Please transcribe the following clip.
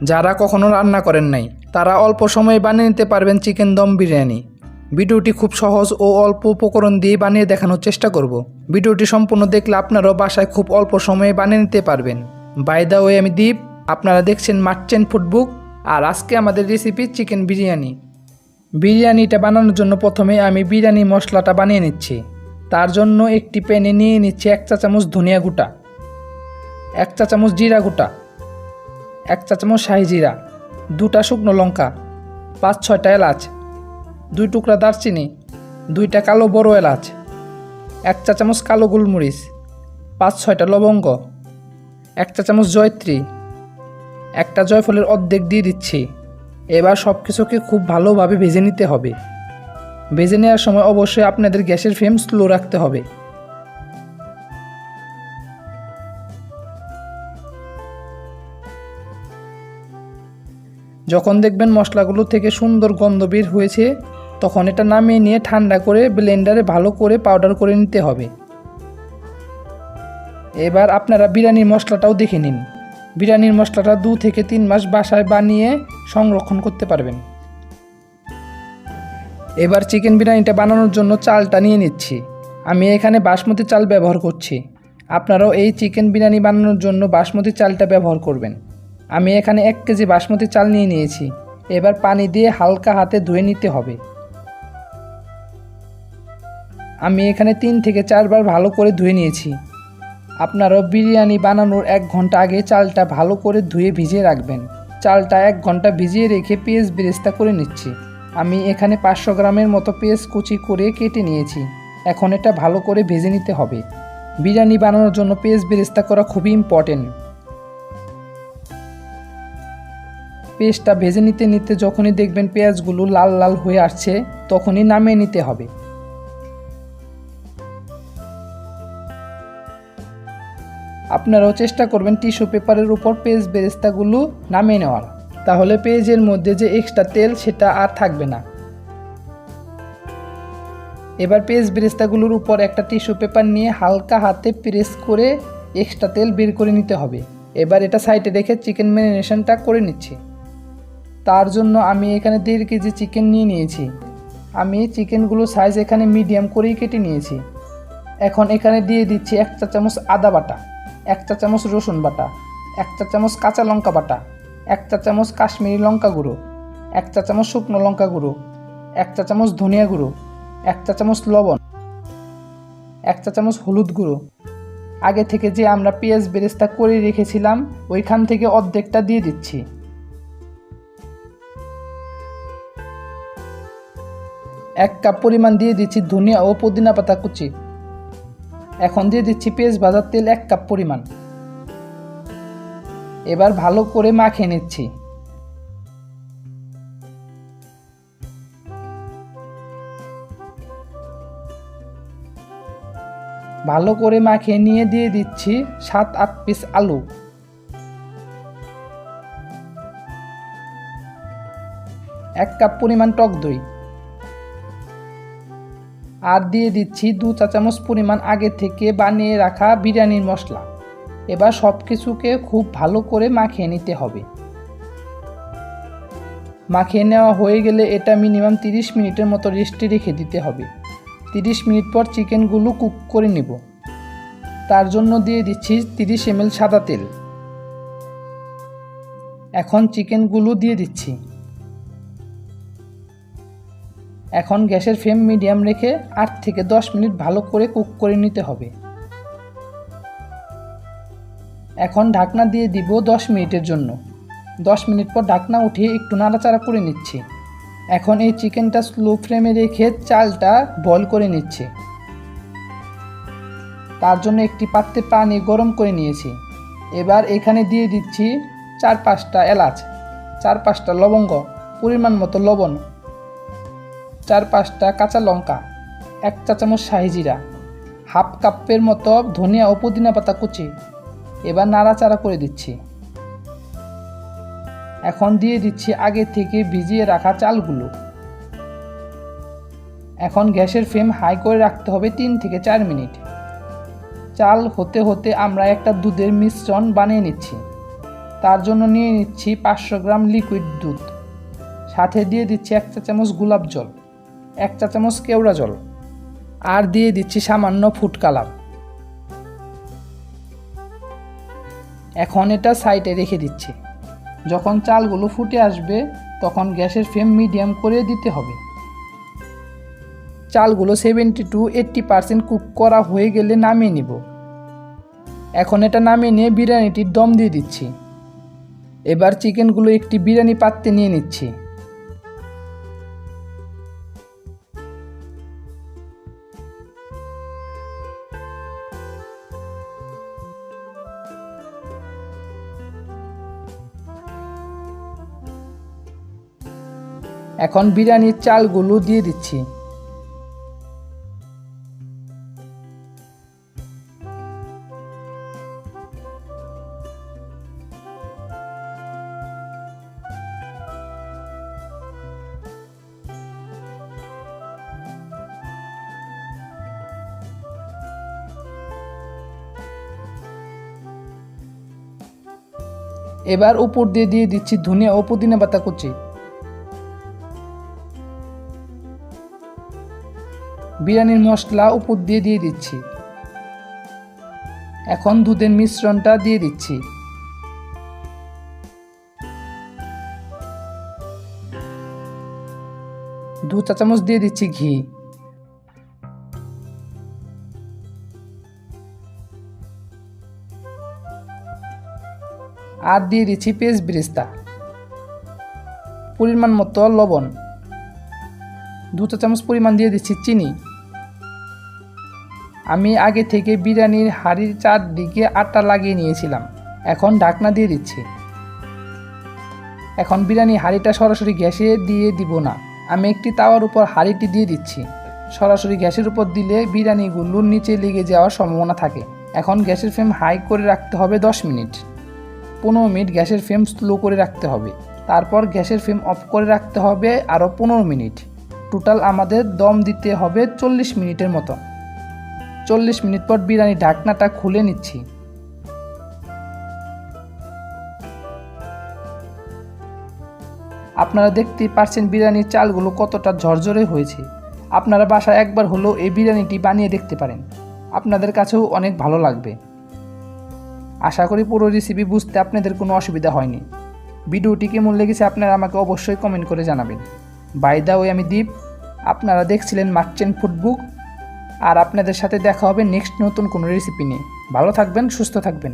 যারা কখনো রান্না করেন নাই তারা অল্প সময়ে বানিয়ে নিতে পারবেন চিকেন দম বিরিয়ানি। ভিডিওটি খুব সহজ ও অল্প উপকরণ দিয়ে বানিয়ে দেখানোর চেষ্টা করব। ভিডিওটি সম্পূর্ণ দেখলে আপনারাও বাসায় খুব অল্প সময়ে বানিয়ে নিতে পারবেন। বাই দ্য ওয়ে, আমি দীপ, আপনারা দেখছেন মার্চেন্ট ফুডবুক। আর আজকে আমাদের রেসিপি চিকেন বিরিয়ানি। বিরিয়ানিটা বানানোর জন্য প্রথমে আমি বিরিয়ানি মশলাটা বানিয়ে নিচ্ছি। তার জন্য একটি প্যানে নিয়ে নিচ্ছি 1 চা চামচ ধনিয়া গুঁটা, 1 চা চামচ জিরা গুঁটা, 1 চা চামচ শাহি জিরা, 2টা শুকনো লঙ্কা, 5-6টা এলাচ, 2 টুকরা দারচিনি, 2টা কালো বড় এলাচ, 1 চা চামচ কালো গোলমরিচ, 5-6টা লবঙ্গ, 1 চা চামচ জয়ত্রী, একটা জয়ফলের অর্ধেক দিয়ে দিচ্ছি। এবার সব কিছুকে খুব ভালোভাবে ভেজে নিতে হবে। ভেজে নেওয়ার সময় অবশ্যই আপনাদের গ্যাসের ফ্লেম স্লো রাখতে হবে। যখন দেখবেন মশলাগুলো থেকে সুন্দর গন্ধ বের হয়েছে, তখন এটা নামিয়ে নিয়ে ঠান্ডা করে ব্লেন্ডারে ভালো করে পাউডার করে নিতে হবে। এবার আপনারা বিরিয়ানির মশলাটাও দেখে নিন। বিরিয়ানির মশলাটা 2 থেকে 3 মাস বাসায় বানিয়ে সংরক্ষণ করতে পারবেন। এবার চিকেন বিরিয়ানিটা বানানোর জন্য চালটা নিয়ে নিচ্ছি। আমি এখানে বাসমতি চাল ব্যবহার করছি। আপনারাও এই চিকেন বিরিয়ানি বানানোর জন্য বাসমতি চালটা ব্যবহার করবেন। আমি এখানে 1 কেজি বাসমতি চাল নিয়ে নিয়েছি। এবার পানি দিয়ে হালকা হাতে ধুয়ে নিতে হবে। আমি এখানে 3 থেকে 4 বার ভালো করে ধুয়ে নিয়েছি। আপনারাও বিরিয়ানি বানানোর 1 ঘন্টা আগে চালটা ভালো করে ধুয়ে ভিজিয়ে রাখবেন। চালটা 1 ঘন্টা ভিজিয়ে রেখে পেঁয়াজ বেরেস্তা করে নিচ্ছি। আমি এখানে 500 গ্রামের মতো পেঁয়াজ কুচি করে কেটে নিয়েছি। এখন এটা ভালো করে ভেজে নিতে হবে। বিরিয়ানি বানানোর জন্য পেঁয়াজ বেরেস্তা করা খুবই ইম্পর্টেন্ট। পেঁয়াজটা ভেজে নিতে নিতে যখনই দেখবেন পেঁয়াজগুলো লাল লাল হয়ে আসছে, তখনই নামিয়ে নিতে হবে। আপনারাও চেষ্টা করবেন টিস্যু পেপারের উপর পেঁয়াজ বেরেস্তাগুলো নামিয়ে নেওয়ার, তাহলে পেঁয়াজের মধ্যে যে এক্সট্রা তেল সেটা আর থাকবে না। এবার পেঁয়াজ বেরেস্তাগুলোর উপর একটা টিস্যু পেপার নিয়ে হালকা হাতে প্রেস করে এক্সট্রা তেল বের করে নিতে হবে। এবার এটা সাইডে রেখে চিকেন ম্যারিনেশনটা করে নিচ্ছি। তার জন্য আমি এখানে 1.5 কেজি চিকেন নিয়ে নিয়েছি। আমি চিকেনগুলো সাইজ এখানে মিডিয়াম করেই কেটে নিয়েছি। এখন এখানে দিয়ে দিচ্ছি 1 চা চামচ আদা বাটা, 1 চা চামচ রসুন বাটা, 1 চা চামচ কাঁচা লঙ্কা বাটা, 1 চা চামচ কাশ্মীরি লঙ্কা গুঁড়ো, 1 চা চামচ শুকনো লঙ্কা গুঁড়ো, 1 চা চামচ ধনিয়া গুঁড়ো, 1 চা চামচ লবণ, 1 চা চামচ হলুদ গুঁড়ো। আগে থেকে যে আমরা পেঁয়াজ বেরেস্তা করে রেখেছিলাম ওইখান থেকে অর্ধেকটা দিয়ে দিচ্ছি। 1 কাপ পরিমাণ দিয়ে দিচ্ছি ধনিয়া ও পুদিনা পাতা কুচি। এখন দিয়ে দিচ্ছি পেঁয়াজ ভাজার তেল 1 কাপ পরিমাণ। এবার ভালো করে মাখিয়ে নিচ্ছি। ভালো করে মাখিয়ে নিয়ে দিয়ে দিচ্ছি 7-8 পিস আলু। 1 কাপ পরিমাণ টক দই। আর দিয়ে দিচ্ছি 2 চা চামচ পরিমাণ আগে থেকে বানিয়ে রাখা বিরিয়ানির মশলা। এবার সব কিছুকে খুব ভালো করে মাখিয়ে নিতে হবে। মাখিয়ে নেওয়া হয়ে গেলে এটা মিনিমাম 30 মিনিটের মতো রেস্টে রেখে দিতে হবে। 30 মিনিট পর চিকেনগুলো কুক করে নেব। তার জন্য দিয়ে দিচ্ছি 30 ml সাদা তেল। এখন চিকেনগুলো দিয়ে দিচ্ছি। এখন গ্যাসের ফ্লেম মিডিয়াম রেখে 8 থেকে 10 মিনিট ভালো করে কুক করে নিতে হবে। এখন ঢাকনা দিয়ে দিব 10 মিনিটের জন্য। 10 মিনিট পর ঢাকনা উঠিয়ে একটু নাড়াচাড়া করে নিচ্ছি। এখন এই চিকেনটা স্লো ফ্লেমে রেখে চালটা বয়েল করে নিচ্ছি। তার জন্য একটি পাত্রে পানি গরম করে নিয়েছি। এবার এখানে দিয়ে দিচ্ছি 4-5টা এলাচ, 4-5টা লবঙ্গ, পরিমাণ মতো লবণ, 4-5টা কাঁচা লঙ্কা, 1 চা চামচ শাহি জিরা, হাফ কাপের মতো ধনিয়া ও পুদিনা পাতা কুচি। এবার নাড়াচাড়া করে দিচ্ছি। এখন দিয়ে দিচ্ছি আগে থেকে ভিজিয়ে রাখা চালগুলো। এখন গ্যাসের ফ্লেম হাই করে রাখতে হবে 3 থেকে 4 মিনিট। চাল হতে হতে আমরা একটা দুধের মিশ্রণ বানিয়ে নিচ্ছি। তার জন্য নিয়ে নিচ্ছি 500 গ্রাম লিকুইড দুধ, সাথে দিয়ে দিচ্ছি 1 চা চামচ গোলাপ জল, 1 চা চামচ কেওড়া জল, আর দিয়ে দিচ্ছি সামান্য ফুড কালার। এখন এটা সাইডে রেখে দিচ্ছি। যখন চালগুলো ফুটে আসবে তখন গ্যাসের ফ্লেম মিডিয়াম করে দিতে হবে। চালগুলো 70 to 80% কুক করা হয়ে গেলে নামিয়ে নিব। এখন এটা নামিয়ে নিয়ে বিরিয়ানিটির দম দিয়ে দিচ্ছি। এবার চিকেনগুলো একটি বিরিয়ানি পাত্রে নিয়ে নিচ্ছি। এখন বিরিয়ানির চালগুলো দিয়ে দিচ্ছি। এবার উপর দিয়ে দিয়ে দিচ্ছি ধনিয়া ও পুদিনা পাতা কুচি। বিরিয়ানির মশলা উপর দিয়ে দিয়ে দিচ্ছি। এখন দুধের মিশ্রণটা দিয়ে দিচ্ছি। দু চা চামচ দিয়ে দিচ্ছি ঘি। আর দিয়ে দিচ্ছি পেঁয়াজ বেরেস্তা, পরিমাণ মতো লবণ, 2 চা চামচ পরিমাণ দিয়ে দিচ্ছি চিনি। আমি আগে থেকে বিরিয়ানির হাঁড়ির চারদিকে আটা লাগিয়ে নিয়েছিলাম। এখন ঢাকনা দিয়ে দিচ্ছি। এখন বিরিয়ানি হাঁড়িটা সরাসরি গ্যাসে দিয়ে দিব না, আমি একটি তাওয়ার উপর হাঁড়িটি দিয়ে দিচ্ছি। সরাসরি গ্যাসের উপর দিলে বিরিয়ানিগুলো নিচে লেগে যাওয়ার সম্ভাবনা থাকে। এখন গ্যাসের ফ্লেম হাই করে রাখতে হবে 10 মিনিট। 15 মিনিট গ্যাসের ফ্লেম স্লো করে রাখতে হবে। তারপর গ্যাসের ফ্লেম অফ করে রাখতে হবে আরও 15 মিনিট। টোটাল আমাদের দম দিতে হবে 40 মিনিটের মতো। 40 মিনিট পর বিরিয়ানি ঢাকনাটা খুলে নিচ্ছি। আপনারা দেখতেই পারছেন বিরিয়ানির চালগুলো কতটা ঝরঝরে হয়েছে। আপনারা বাসায় একবার হলেও এই বিরিয়ানিটি বানিয়ে দেখতে পারেন, আপনাদের কাছেও অনেক ভালো লাগবে। আশা করি পুরো রেসিপি বুঝতে আপনাদের কোনো অসুবিধা হয়নি। ভিডিওটি কেমন লেগেছে আপনারা আমাকে অবশ্যই কমেন্ট করে জানাবেন। বাই দ্য ওয়ে, আমি দীপ, আপনারা দেখছিলেন মার্চেন্ট ফুড বুক। আর আপনাদের সাথে দেখা হবে নেক্সট নতুন কোনো রেসিপি নিয়ে। ভালো থাকবেন, সুস্থ থাকবেন।